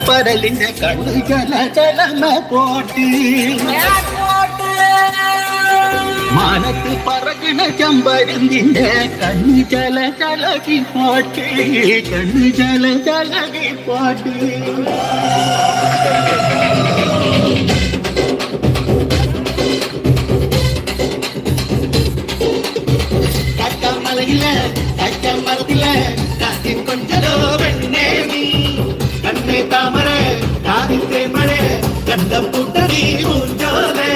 പരലിന്റെ കണ്ണു ജല ജലമ പോട്ട് മാനത്ത് പറകണ ചമ്പരുന്തിന്റെ കണ്ണു ജല ജലകി പോട്ട് കണ്ണു ജല ജലകി പോട്ട് கக்கமலையில கக்கமரத்தில காத்தின் கொஞ்சலோ வெண்ணே நீ கண்ணே தாமரை காதித்தே மழை கண்டம் புட்டடி ஊஞ்சோலே